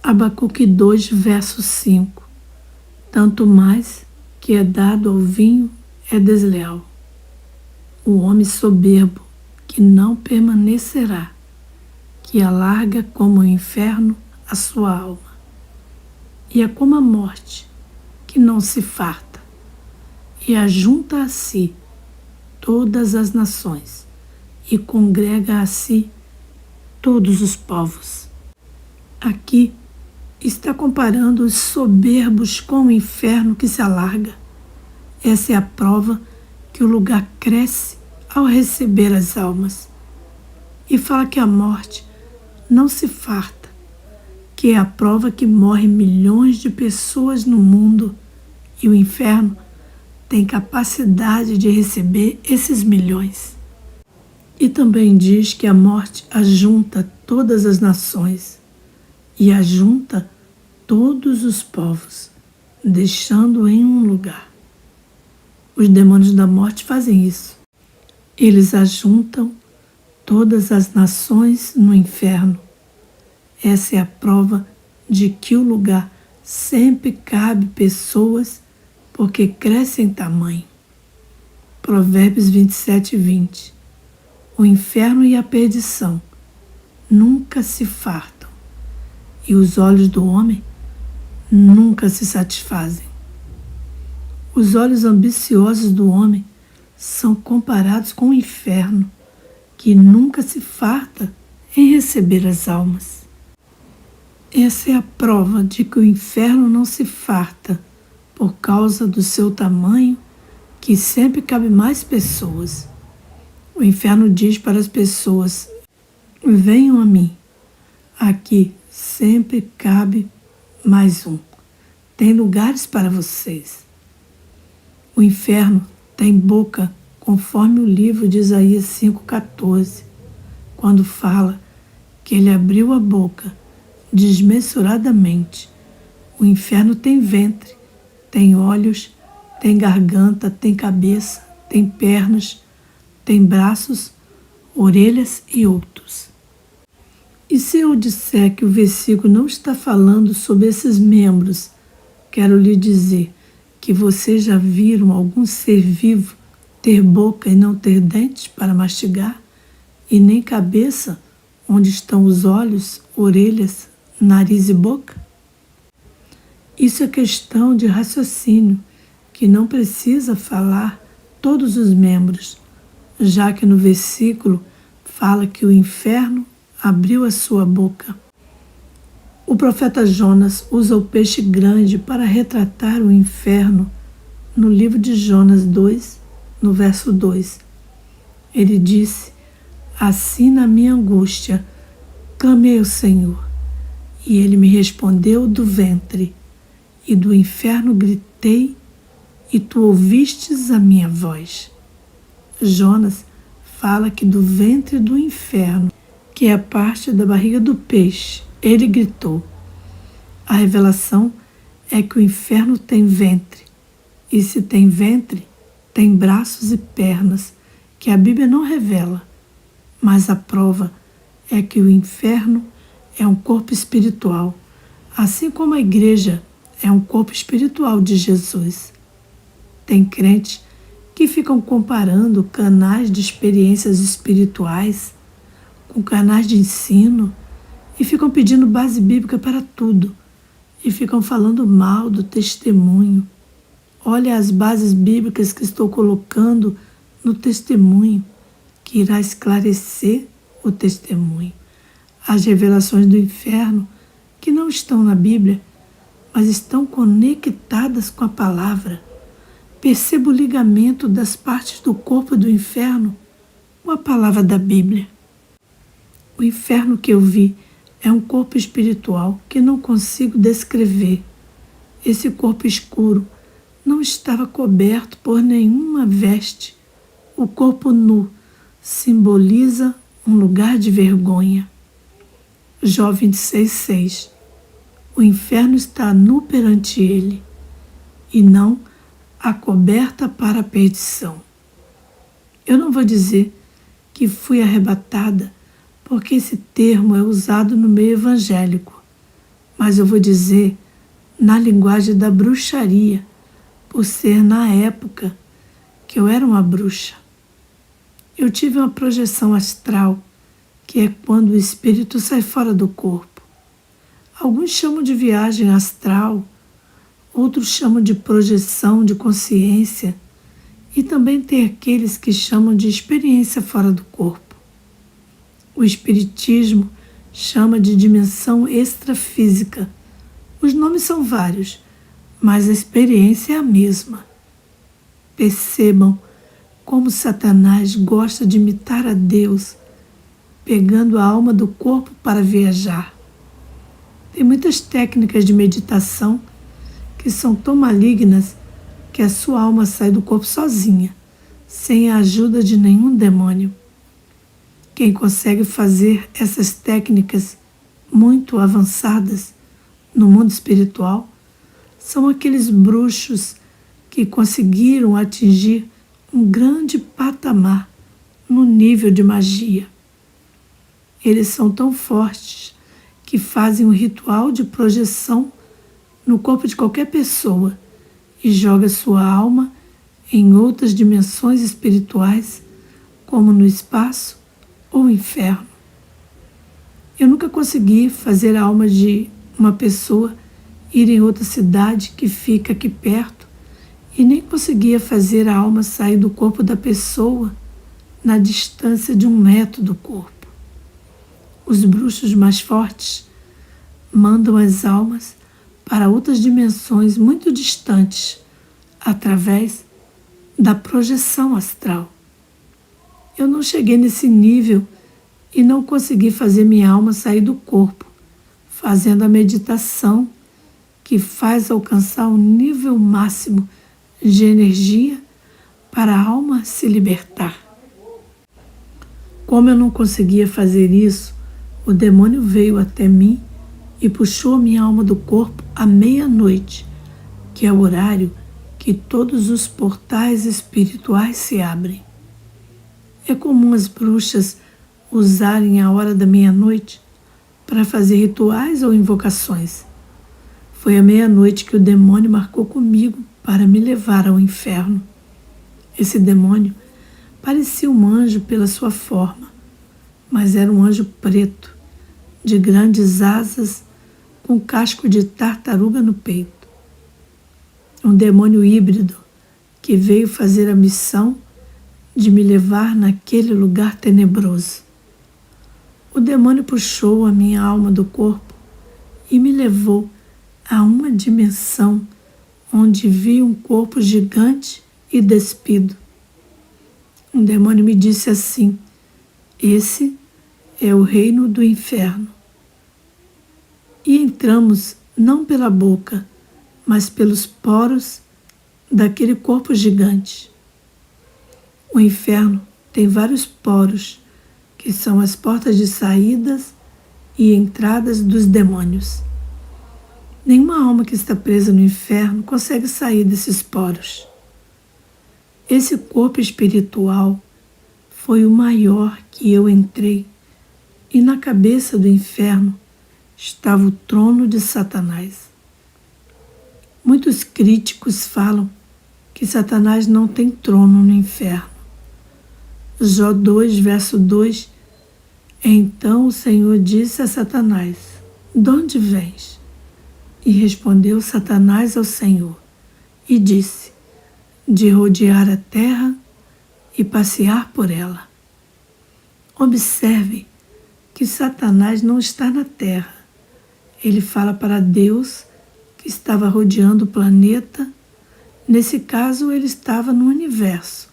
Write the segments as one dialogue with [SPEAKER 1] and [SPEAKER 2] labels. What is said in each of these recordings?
[SPEAKER 1] Abacuque 2, verso 5. Tanto mais que é dado ao vinho é desleal. O homem soberbo que não permanecerá, que alarga como o inferno a sua alma. E é como a morte, que não se farta, e ajunta a si todas as nações, e congrega a si todos os povos. Aqui está comparando os soberbos com o inferno que se alarga. Essa é a prova que o lugar cresce ao receber as almas. E fala que a morte não se farta, que é a prova que morrem milhões de pessoas no mundo e o inferno tem capacidade de receber esses milhões. E também diz que a morte ajunta todas as nações e ajunta todos os povos, deixando em um lugar. Os demônios da morte fazem isso. Eles ajuntam todas as nações no inferno. Essa é a prova de que o lugar sempre cabe pessoas porque cresce em tamanho. Provérbios 27, 20. O inferno e a perdição nunca se fartam, e os olhos do homem nunca se satisfazem. Os olhos ambiciosos do homem são comparados com o inferno, que nunca se farta em receber as almas. Essa é a prova de que o inferno não se farta por causa do seu tamanho, que sempre cabe mais pessoas. O inferno diz para as pessoas: venham a mim, aqui sempre cabe mais um. Tem lugares para vocês. O inferno tem boca, conforme o livro de Isaías 5,14, quando fala que ele abriu a boca desmesuradamente. O inferno tem ventre, tem olhos, tem garganta, tem cabeça, tem pernas, tem braços, orelhas e outros. E se eu disser que o versículo não está falando sobre esses membros, quero lhe dizer que vocês já viram algum ser vivo ter boca e não ter dentes para mastigar, e nem cabeça onde estão os olhos, orelhas, nariz e boca? Isso é questão de raciocínio, que não precisa falar todos os membros, já que no versículo fala que o inferno abriu a sua boca. O profeta Jonas usa o peixe grande para retratar o inferno no livro de Jonas 2, no verso 2. Ele disse: assim na minha angústia clamei ao Senhor, e ele me respondeu do ventre, e do inferno gritei, e tu ouvistes a minha voz. Jonas fala que do ventre do inferno, que é a parte da barriga do peixe, ele gritou. A revelação é que o inferno tem ventre, e se tem ventre, tem braços e pernas, que a Bíblia não revela, mas a prova é que o inferno é um corpo espiritual, assim como a igreja é um corpo espiritual de Jesus. Tem crentes que ficam comparando canais de experiências espirituais com canais de ensino e ficam pedindo base bíblica para tudo e ficam falando mal do testemunho. Olha as bases bíblicas que estou colocando no testemunho, que irá esclarecer o testemunho. As revelações do inferno, que não estão na Bíblia, mas estão conectadas com a palavra. Perceba o ligamento das partes do corpo do inferno com a palavra da Bíblia. O inferno que eu vi é um corpo espiritual que não consigo descrever. Esse corpo escuro não estava coberto por nenhuma veste. O corpo nu simboliza um lugar de vergonha. Jó 26:6. O inferno está nu perante ele, e não a coberta para a perdição. Eu não vou dizer que fui arrebatada, porque esse termo é usado no meio evangélico, mas eu vou dizer na linguagem da bruxaria, por ser na época que eu era uma bruxa. Eu tive uma projeção astral, que é quando o espírito sai fora do corpo. Alguns chamam de viagem astral, outros chamam de projeção de consciência, e também tem aqueles que chamam de experiência fora do corpo. O espiritismo chama de dimensão extrafísica. Os nomes são vários, mas a experiência é a mesma. Percebam como Satanás gosta de imitar a Deus, pegando a alma do corpo para viajar. Tem muitas técnicas de meditação que são tão malignas que a sua alma sai do corpo sozinha, sem a ajuda de nenhum demônio. Quem consegue fazer essas técnicas muito avançadas no mundo espiritual são aqueles bruxos que conseguiram atingir um grande patamar no nível de magia. Eles são tão fortes que fazem um ritual de projeção no corpo de qualquer pessoa e joga sua alma em outras dimensões espirituais, como no espaço ou inferno. Eu nunca consegui fazer a alma de uma pessoa ir em outra cidade que fica aqui perto e nem conseguia fazer a alma sair do corpo da pessoa na distância de 1 metro do corpo. Os bruxos mais fortes mandam as almas para outras dimensões muito distantes através da projeção astral. Eu não cheguei nesse nível e não consegui fazer minha alma sair do corpo, fazendo a meditação que faz alcançar o nível máximo de energia para a alma se libertar. Como eu não conseguia fazer isso, o demônio veio até mim e puxou minha alma do corpo à meia-noite, que é o horário que todos os portais espirituais se abrem. É comum as bruxas usarem a hora da meia-noite para fazer rituais ou invocações. Foi à meia-noite que o demônio marcou comigo para me levar ao inferno. Esse demônio parecia um anjo pela sua forma, mas era um anjo preto, de grandes asas, com casco de tartaruga no peito. Um demônio híbrido que veio fazer a missão de me levar naquele lugar tenebroso. O demônio puxou a minha alma do corpo e me levou a uma dimensão onde vi um corpo gigante e despido. Um demônio me disse assim: esse é o reino do inferno. E entramos não pela boca, mas pelos poros daquele corpo gigante. O inferno tem vários poros, que são as portas de saídas e entradas dos demônios. Nenhuma alma que está presa no inferno consegue sair desses poros. Esse corpo espiritual foi o maior que eu entrei, e na cabeça do inferno estava o trono de Satanás. Muitos críticos falam que Satanás não tem trono no inferno. Jó 2, verso 2: Então o Senhor disse a Satanás: de onde vens? E respondeu Satanás ao Senhor e disse: de rodear a terra e passear por ela. Observe que Satanás não está na terra. Ele fala para Deus que estava rodeando o planeta. Nesse caso, ele estava no universo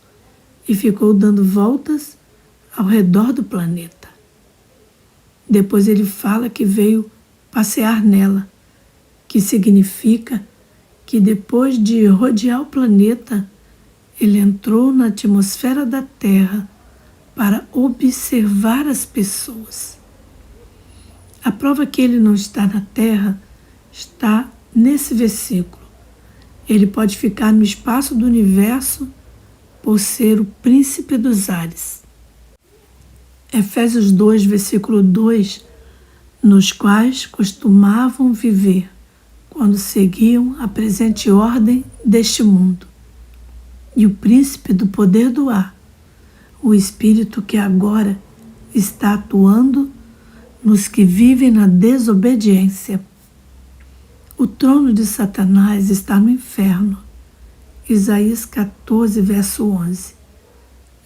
[SPEAKER 1] e ficou dando voltas ao redor do planeta. Depois ele fala que veio passear nela, que significa que depois de rodear o planeta, ele entrou na atmosfera da Terra para observar as pessoas. A prova que ele não está na Terra está nesse versículo. Ele pode ficar no espaço do universo por ser o príncipe dos ares. Efésios 2, versículo 2, nos quais costumavam viver quando seguiam a presente ordem deste mundo. E o príncipe do poder do ar, o espírito que agora está atuando nos que vivem na desobediência. O trono de Satanás está no inferno. Isaías 14, verso 11.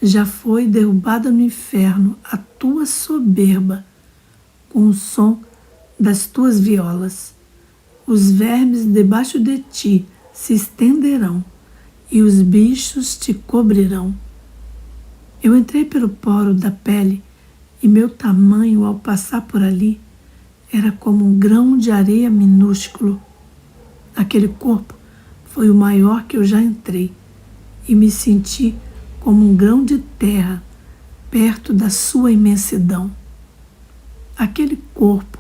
[SPEAKER 1] Já foi derrubada no inferno a tua soberba, com o som das tuas violas. Os vermes debaixo de ti se estenderão, e os bichos te cobrirão. Eu entrei pelo poro da pele, e meu tamanho ao passar por ali era como um grão de areia minúsculo. Aquele corpo foi o maior que eu já entrei, e me senti como um grão de terra perto da sua imensidão. Aquele corpo,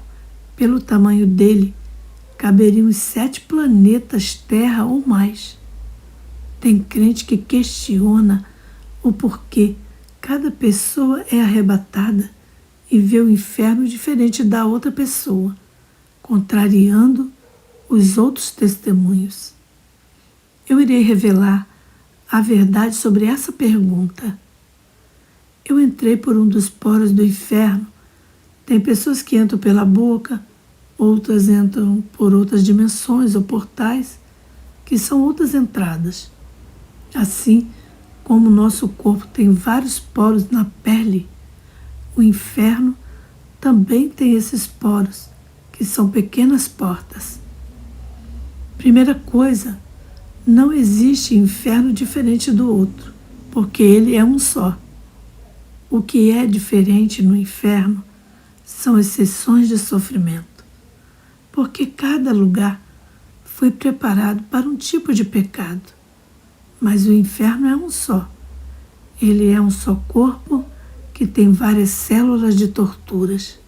[SPEAKER 1] pelo tamanho dele, caberiam os 7 planetas Terra ou mais. Tem crente que questiona o porquê cada pessoa é arrebatada e vê o inferno diferente da outra pessoa, contrariando os outros testemunhos. Eu irei revelar a verdade sobre essa pergunta. Eu entrei por um dos poros do inferno. Tem pessoas que entram pela boca, outras entram por outras dimensões ou portais, que são outras entradas. Assim como o nosso corpo tem vários poros na pele, o inferno também tem esses poros, que são pequenas portas. Primeira coisa, não existe inferno diferente do outro, porque ele é um só. O que é diferente no inferno são exceções de sofrimento, porque cada lugar foi preparado para um tipo de pecado. Mas o inferno é um só. Ele é um só corpo que tem várias células de torturas.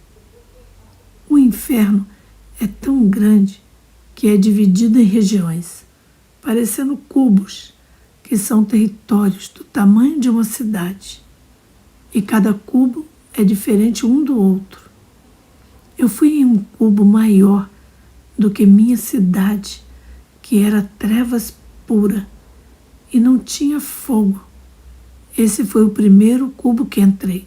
[SPEAKER 1] O inferno é tão grande que é dividido em regiões, parecendo cubos, que são territórios do tamanho de uma cidade. E cada cubo é diferente um do outro. Eu fui em um cubo maior do que minha cidade, que era trevas pura e não tinha fogo. Esse foi o primeiro cubo que entrei.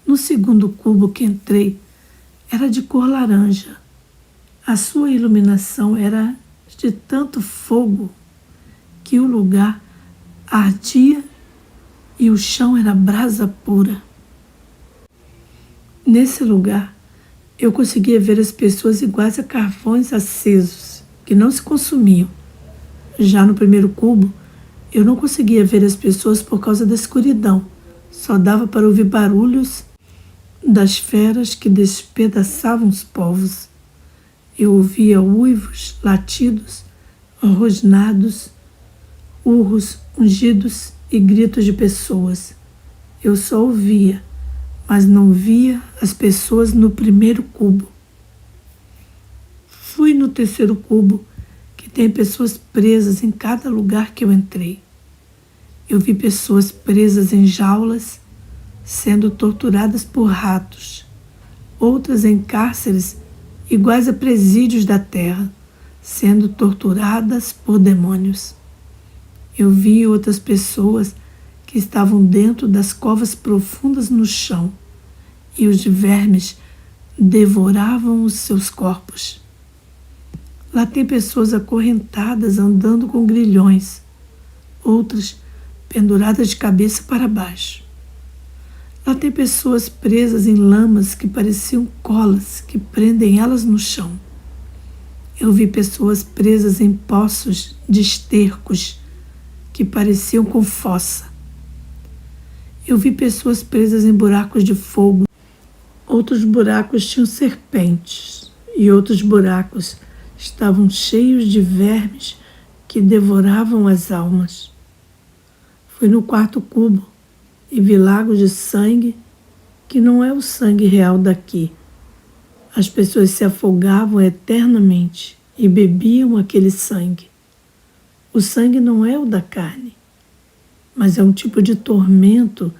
[SPEAKER 1] No segundo cubo que entrei, era de cor laranja. A sua iluminação era de tanto fogo que o lugar ardia e o chão era brasa pura. Nesse lugar, eu conseguia ver as pessoas iguais a carvões acesos, que não se consumiam. Já no primeiro cubo, eu não conseguia ver as pessoas por causa da escuridão. Só dava para ouvir barulhos das feras que despedaçavam os povos. Eu ouvia uivos, latidos, rosnados, urros, ungidos e gritos de pessoas. Eu só ouvia, mas não via as pessoas no primeiro cubo. Fui no terceiro cubo, que tem pessoas presas em cada lugar que eu entrei. Eu vi pessoas presas em jaulas, sendo torturadas por ratos, outras em cárceres iguais a presídios da terra, sendo torturadas por demônios. Eu vi outras pessoas que estavam dentro das covas profundas no chão, e os vermes devoravam os seus corpos. Lá tem pessoas acorrentadas andando com grilhões, outras penduradas de cabeça para baixo. Lá tem pessoas presas em lamas que pareciam colas que prendem elas no chão. Eu vi pessoas presas em poços de estercos que pareciam com fossa. Eu vi pessoas presas em buracos de fogo. Outros buracos tinham serpentes e outros buracos estavam cheios de vermes que devoravam as almas. Fui no quarto cubo e vi lagos de sangue que não é o sangue real daqui. As pessoas se afogavam eternamente e bebiam aquele sangue. O sangue não é o da carne, mas é um tipo de tormento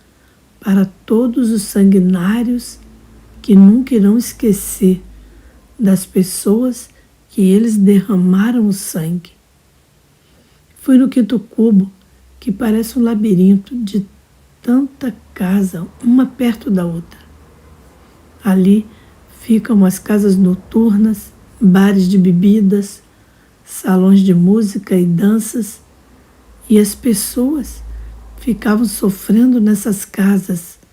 [SPEAKER 1] para todos os sanguinários que nunca irão esquecer das pessoas que eles derramaram o sangue. Fui no quinto cubo, que parece um labirinto de tanta casa, uma perto da outra. Ali ficam as casas noturnas, bares de bebidas, salões de música e danças, e as pessoas ficavam sofrendo nessas casas,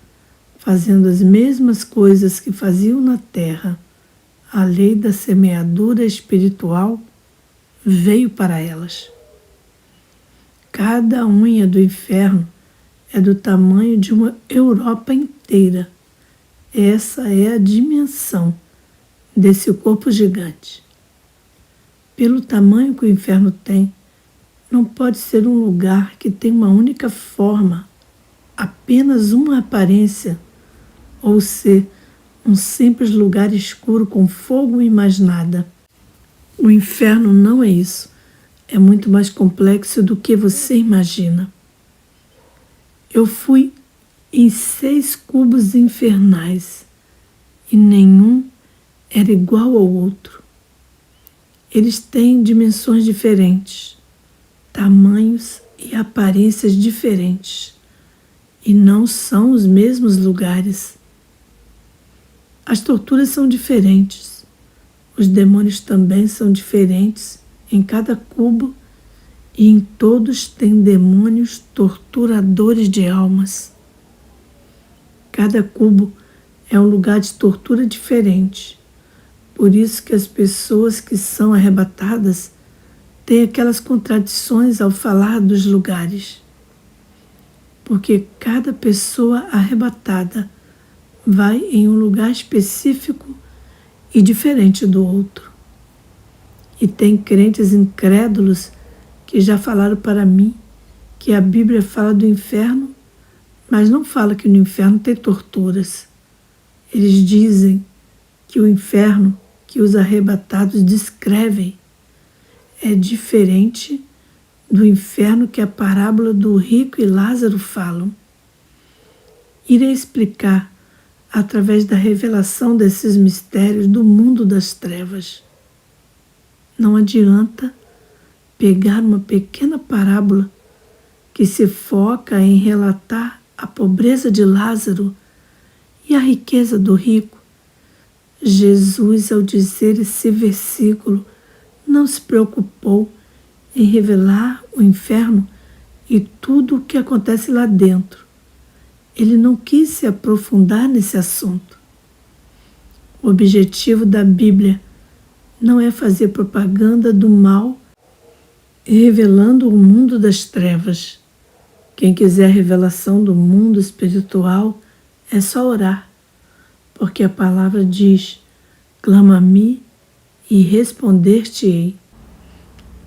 [SPEAKER 1] fazendo as mesmas coisas que faziam na terra. A lei da semeadura espiritual veio para elas. Cada unha do inferno é do tamanho de uma Europa inteira. Essa é a dimensão desse corpo gigante. Pelo tamanho que o inferno tem, não pode ser um lugar que tem uma única forma, apenas uma aparência, ou ser um simples lugar escuro com fogo e mais nada. O inferno não é isso. É muito mais complexo do que você imagina. Eu fui em 6 cubos infernais e nenhum era igual ao outro. Eles têm dimensões diferentes, tamanhos e aparências diferentes, e não são os mesmos lugares. As torturas são diferentes, os demônios também são diferentes em cada cubo, e em todos tem demônios torturadores de almas. Cada cubo é um lugar de tortura diferente. Por isso que as pessoas que são arrebatadas têm aquelas contradições ao falar dos lugares. Porque cada pessoa arrebatada vai em um lugar específico e diferente do outro. E tem crentes incrédulos que já falaram para mim que a Bíblia fala do inferno, mas não fala que no inferno tem torturas. Eles dizem que o inferno que os arrebatados descrevem é diferente do inferno que a parábola do rico e Lázaro falam. Irei explicar através da revelação desses mistérios do mundo das trevas. Não adianta pegar uma pequena parábola que se foca em relatar a pobreza de Lázaro e a riqueza do rico. Jesus, ao dizer esse versículo, não se preocupou em revelar o inferno e tudo o que acontece lá dentro. Ele não quis se aprofundar nesse assunto. O objetivo da Bíblia não é fazer propaganda do mal, revelando o mundo das trevas. Quem quiser revelação do mundo espiritual é só orar, porque a palavra diz: clama-me e responder-te-ei,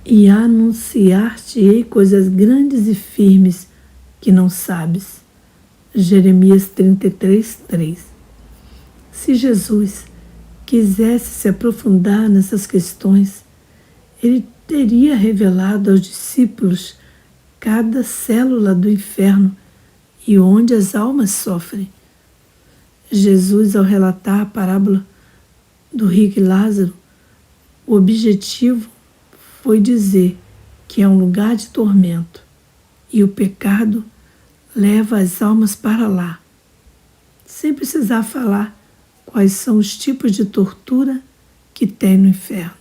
[SPEAKER 1] e anunciar-te-ei coisas grandes e firmes que não sabes. Jeremias 33:3. Se Jesus quisesse se aprofundar nessas questões, ele teria revelado aos discípulos cada célula do inferno e onde as almas sofrem. Jesus, ao relatar a parábola do rico e Lázaro, o objetivo foi dizer que é um lugar de tormento e o pecado leva as almas para lá, sem precisar falar quais são os tipos de tortura que tem no inferno.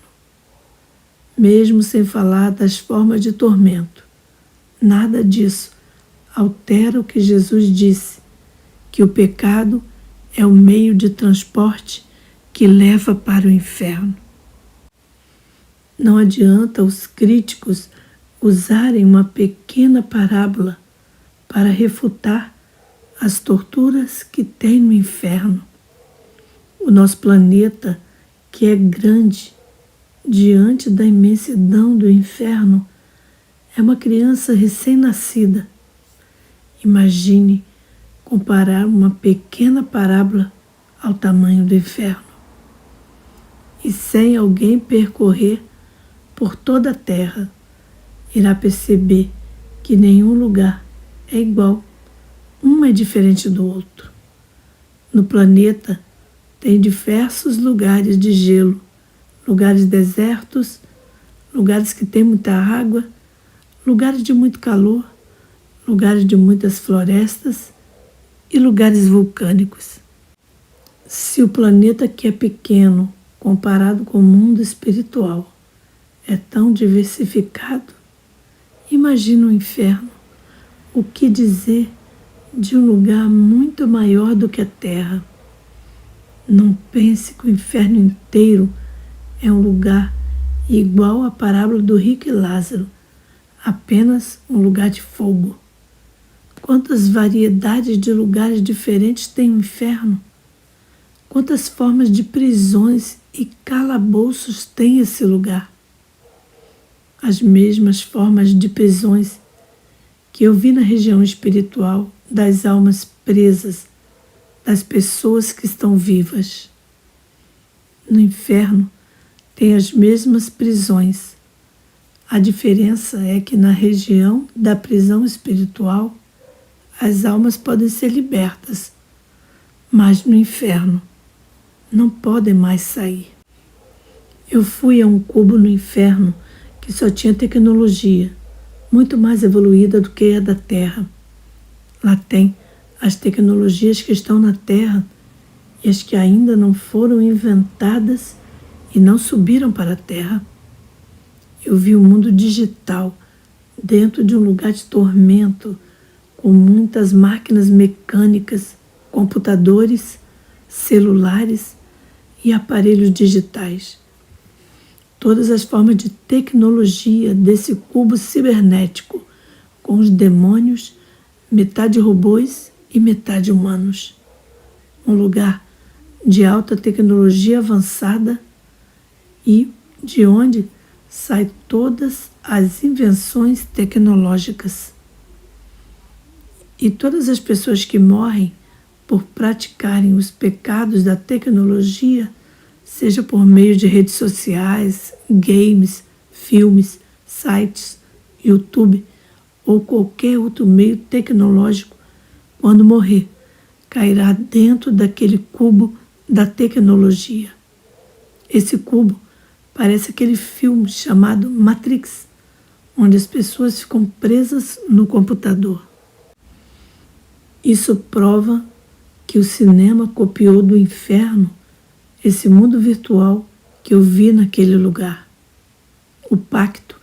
[SPEAKER 1] Mesmo sem falar das formas de tormento, nada disso altera o que Jesus disse, que o pecado é o meio de transporte que leva para o inferno. Não adianta os críticos usarem uma pequena parábola para refutar as torturas que tem no inferno. O nosso planeta, que é grande diante da imensidão do inferno, é uma criança recém-nascida. Imagine comparar uma pequena parábola ao tamanho do inferno. E sem alguém percorrer por toda a terra, irá perceber que nenhum lugar é igual, um é diferente do outro. No planeta tem diversos lugares de gelo, lugares desertos, lugares que têm muita água, lugares de muito calor, lugares de muitas florestas e lugares vulcânicos. Se o planeta, que é pequeno comparado com o mundo espiritual, é tão diversificado, imagina o inferno. O que dizer de um lugar muito maior do que a Terra? Não pense que o inferno inteiro é um lugar igual à parábola do rico e Lázaro, apenas um lugar de fogo. Quantas variedades de lugares diferentes tem o inferno? Quantas formas de prisões e calabouços tem esse lugar? As mesmas formas de prisões que eu vi na região espiritual das almas presas, das pessoas que estão vivas. No inferno tem as mesmas prisões. A diferença é que na região da prisão espiritual as almas podem ser libertas, mas no inferno não podem mais sair. Eu fui a um cubo no inferno que só tinha tecnologia, muito mais evoluída do que a da Terra. Lá tem as tecnologias que estão na Terra e as que ainda não foram inventadas e não subiram para a Terra. Eu vi o mundo digital dentro de um lugar de tormento, com muitas máquinas mecânicas, computadores, celulares e aparelhos digitais. Todas as formas de tecnologia desse cubo cibernético, com os demônios, metade robôs e metade humanos. Um lugar de alta tecnologia avançada e de onde saem todas as invenções tecnológicas. E todas as pessoas que morrem por praticarem os pecados da tecnologia, seja por meio de redes sociais, games, filmes, sites, YouTube ou qualquer outro meio tecnológico, quando morrer, cairá dentro daquele cubo da tecnologia. Esse cubo parece aquele filme chamado Matrix, onde as pessoas ficam presas no computador. Isso prova que o cinema copiou do inferno esse mundo virtual que eu vi naquele lugar. O pacto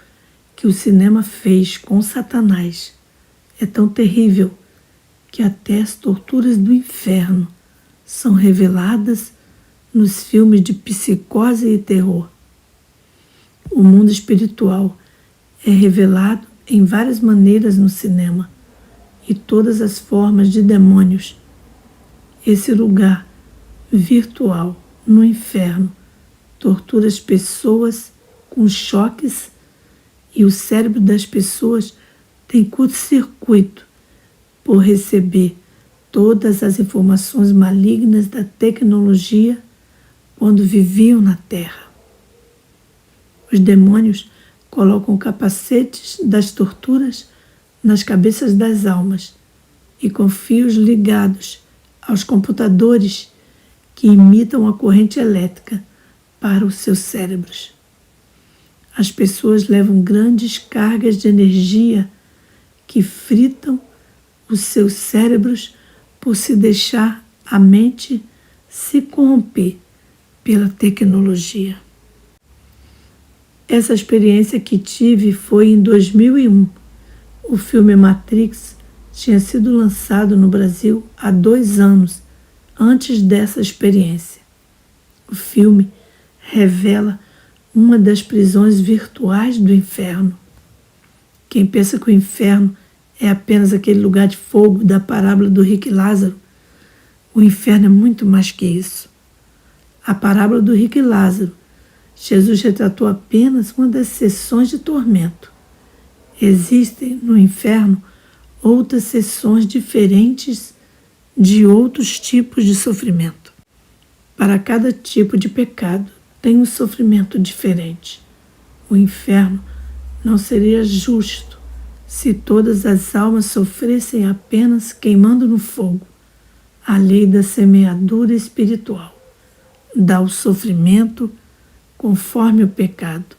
[SPEAKER 1] que o cinema fez com Satanás é tão terrível que até as torturas do inferno são reveladas nos filmes de psicose e terror. O mundo espiritual é revelado em várias maneiras no cinema e todas as formas de demônios. Esse lugar virtual no inferno tortura as pessoas com choques e o cérebro das pessoas tem curto-circuito por receber todas as informações malignas da tecnologia quando viviam na Terra. Os demônios colocam capacetes das torturas nas cabeças das almas e com fios ligados aos computadores que imitam a corrente elétrica para os seus cérebros. As pessoas levam grandes cargas de energia que fritam os seus cérebros por se deixar a mente se corromper pela tecnologia. Essa experiência que tive foi em 2001. O filme Matrix tinha sido lançado no Brasil há 2 anos antes dessa experiência. O filme revela uma das prisões virtuais do inferno. Quem pensa que o inferno é apenas aquele lugar de fogo da parábola do rico e Lázaro, o inferno é muito mais que isso. A parábola do rico e Lázaro, Jesus retratou apenas uma das sessões de tormento. Existem no inferno outras sessões diferentes de outros tipos de sofrimento. Para cada tipo de pecado tem um sofrimento diferente. O inferno não seria justo se todas as almas sofressem apenas queimando no fogo, a lei da semeadura espiritual. dá o sofrimento conforme o pecado.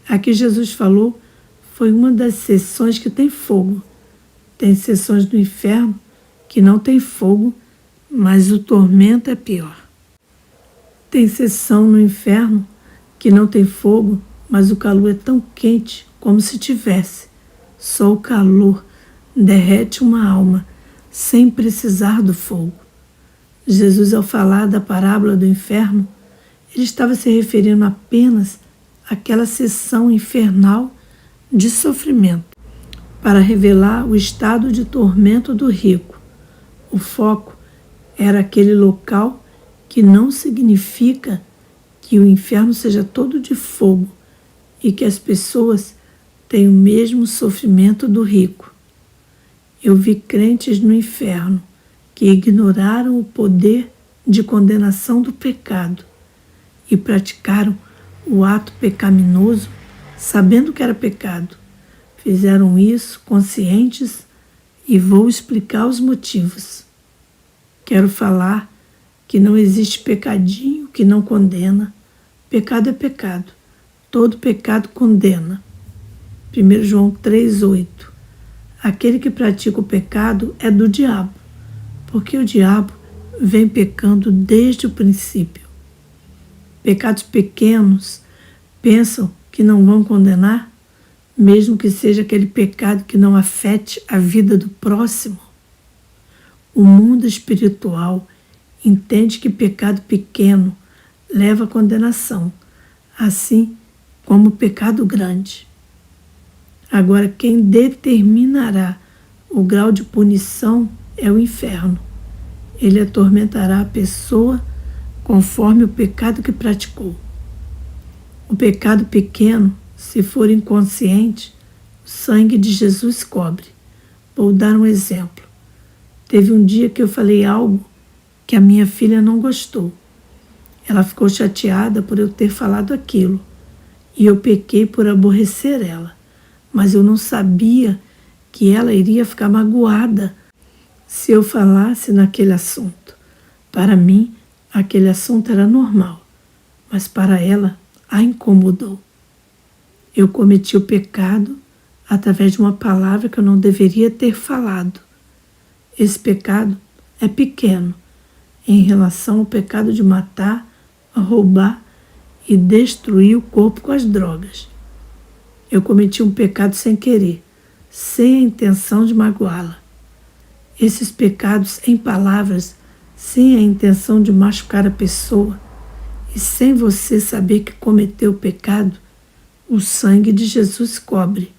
[SPEAKER 1] A que Jesus falou foi uma das seções que tem fogo. Tem seções do inferno que não tem fogo, mas o tormento é pior. Tem seção no inferno que não tem fogo, mas o calor é tão quente como se tivesse. Só o calor derrete uma alma sem precisar do fogo. Jesus, ao falar da parábola do inferno, ele estava se referindo apenas àquela seção infernal de sofrimento, para revelar o estado de tormento do rico. O foco era aquele local, que não significa que o inferno seja todo de fogo e que as pessoas têm o mesmo sofrimento do rico. Eu vi crentes no inferno que ignoraram o poder de condenação do pecado e praticaram o ato pecaminoso sabendo que era pecado. Fizeram isso conscientes e vou explicar os motivos. Quero falar que não existe pecadinho que não condena. Pecado é pecado. Todo pecado condena. 1 João 3,8. Aquele que pratica o pecado é do diabo, porque o diabo vem pecando desde o princípio. Pecados pequenos pensam que não vão condenar, mesmo que seja aquele pecado que não afete a vida do próximo. O mundo espiritual entende que pecado pequeno leva à condenação, assim como o pecado grande. Agora, quem determinará o grau de punição é o inferno. Ele atormentará a pessoa conforme o pecado que praticou. O pecado pequeno, se for inconsciente, o sangue de Jesus cobre. Vou dar um exemplo. Teve um dia que eu falei algo que a minha filha não gostou. Ela ficou chateada por eu ter falado aquilo, e eu pequei por aborrecer ela, mas eu não sabia que ela iria ficar magoada se eu falasse naquele assunto. Para mim, aquele assunto era normal, mas para ela a incomodou. Eu cometi o pecado através de uma palavra que eu não deveria ter falado. Esse pecado é pequeno em relação ao pecado de matar, roubar e destruir o corpo com as drogas. Eu cometi um pecado sem querer, sem a intenção de magoá-la. Esses pecados em palavras, sem a intenção de machucar a pessoa e sem você saber que cometeu o pecado, o sangue de Jesus cobre.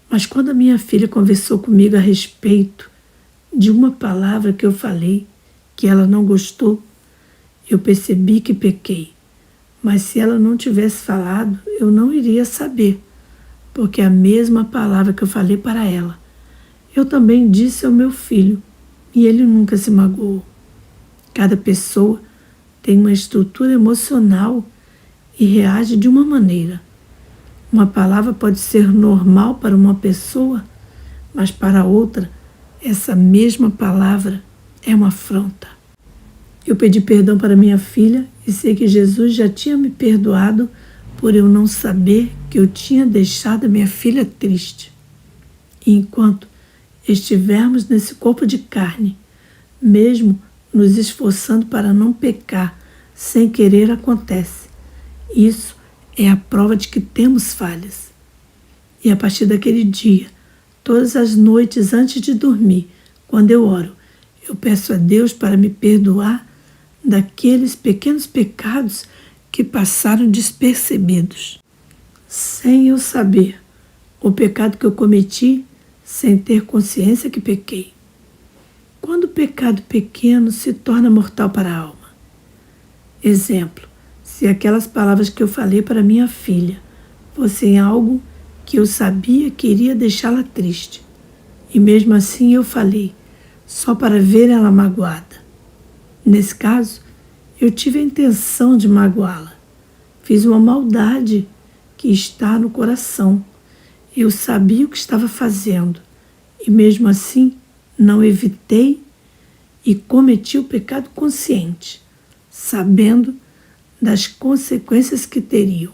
[SPEAKER 1] Mas quando a minha filha conversou comigo a respeito de uma palavra que eu falei, que ela não gostou, eu percebi que pequei. Mas se ela não tivesse falado, eu não iria saber, porque a mesma palavra que eu falei para ela, eu também disse ao meu filho, e ele nunca se magoou. Cada pessoa tem uma estrutura emocional e reage de uma maneira. Uma palavra pode ser normal para uma pessoa, mas para outra, essa mesma palavra é uma afronta. Eu pedi perdão para minha filha e sei que Jesus já tinha me perdoado por eu não saber que eu tinha deixado a minha filha triste. E enquanto estivermos nesse corpo de carne, mesmo nos esforçando para não pecar, sem querer acontece. Isso é a prova de que temos falhas. E a partir daquele dia, todas as noites antes de dormir, quando eu oro, eu peço a Deus para me perdoar daqueles pequenos pecados que passaram despercebidos, sem eu saber o pecado que eu cometi, sem ter consciência que pequei. Quando o pecado pequeno se torna mortal para a alma? Exemplo, se aquelas palavras que eu falei para minha filha fossem algo que eu sabia que iria deixá-la triste, e mesmo assim eu falei, só para ver ela magoada. Nesse caso, eu tive a intenção de magoá-la. Fiz uma maldade que está no coração. Eu sabia o que estava fazendo, e mesmo assim não evitei e cometi o pecado consciente. sabendo das consequências que teriam.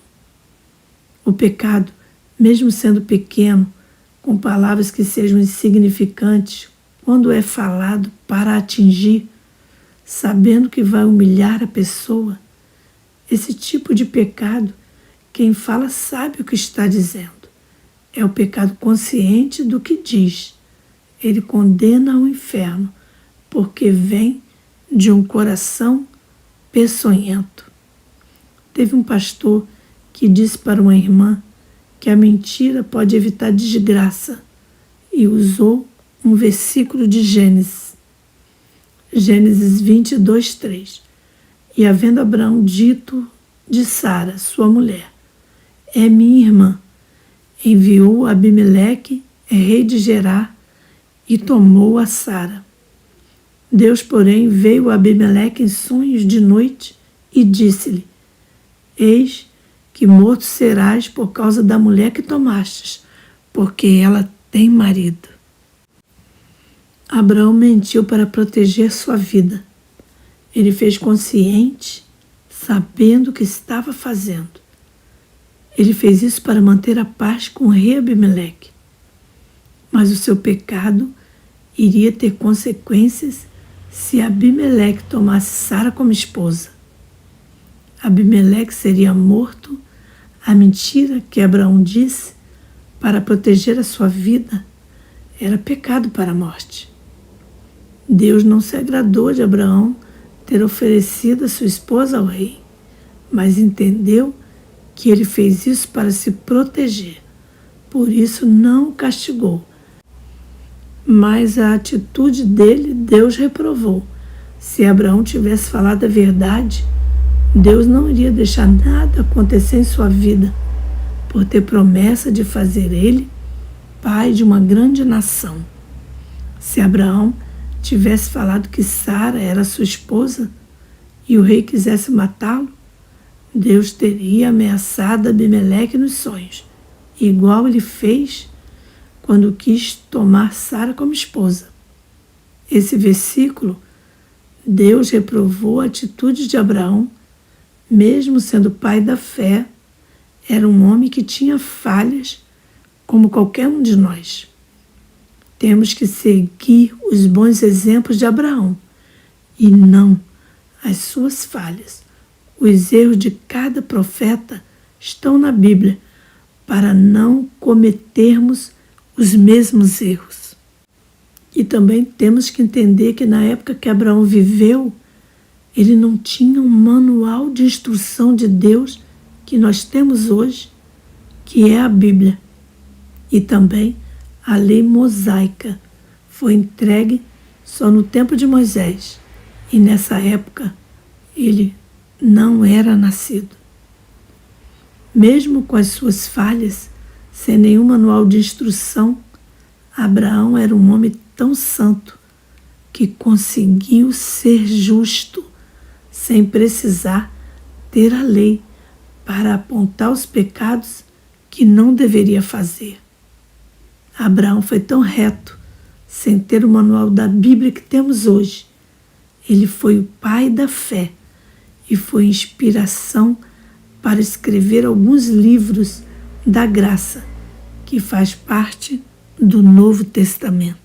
[SPEAKER 1] O pecado, mesmo sendo pequeno, com palavras que sejam insignificantes, quando é falado para atingir, sabendo que vai humilhar a pessoa, esse tipo de pecado, quem fala sabe o que está dizendo. É o pecado consciente do que diz. Ele condena ao inferno, porque vem de um coração peçonhento. Teve um pastor que disse para uma irmã que a mentira pode evitar desgraça e usou um versículo de Gênesis. Gênesis 22:3. E havendo Abraão dito de Sara, sua mulher, é minha irmã, enviou Abimeleque, rei de Gerar, e tomou a Sara. Deus, porém, veio a Abimeleque em sonhos de noite e disse-lhe, eis que morto serás por causa da mulher que tomastes, porque ela tem marido. Abraão mentiu para proteger sua vida. Ele fez consciente, sabendo o que estava fazendo. Ele fez isso para manter a paz com o rei Abimeleque. Mas o seu pecado iria ter consequências se Abimeleque tomasse Sara como esposa. Abimeleque seria morto. A mentira que Abraão disse para proteger a sua vida era pecado para a morte. Deus não se agradou de Abraão ter oferecido a sua esposa ao rei, mas entendeu que ele fez isso para se proteger. Por isso não o castigou. Mas a atitude dele Deus reprovou. Se Abraão tivesse falado a verdade, Deus não iria deixar nada acontecer em sua vida, por ter promessa de fazer ele pai de uma grande nação. Se Abraão tivesse falado que Sara era sua esposa e o rei quisesse matá-lo, Deus teria ameaçado Abimeleque nos sonhos, igual ele fez quando quis tomar Sara como esposa. Esse versículo, Deus reprovou a atitude de Abraão, mesmo sendo pai da fé, era um homem que tinha falhas, como qualquer um de nós. Temos que seguir os bons exemplos de Abraão e não as suas falhas. Os erros de cada profeta estão na Bíblia para não cometermos os mesmos erros. E também temos que entender que na época que Abraão viveu, ele não tinha um manual de instrução de Deus que nós temos hoje, que é a Bíblia. E também a lei mosaica foi entregue só no tempo de Moisés. E nessa época ele não era nascido. Mesmo com as suas falhas, sem nenhum manual de instrução, Abraão era um homem tão santo que conseguiu ser justo, sem precisar ter a lei para apontar os pecados que não deveria fazer. Abraão foi tão reto, sem ter o manual da Bíblia que temos hoje. Ele foi o pai da fé e foi inspiração para escrever alguns livros da graça, que faz parte do Novo Testamento.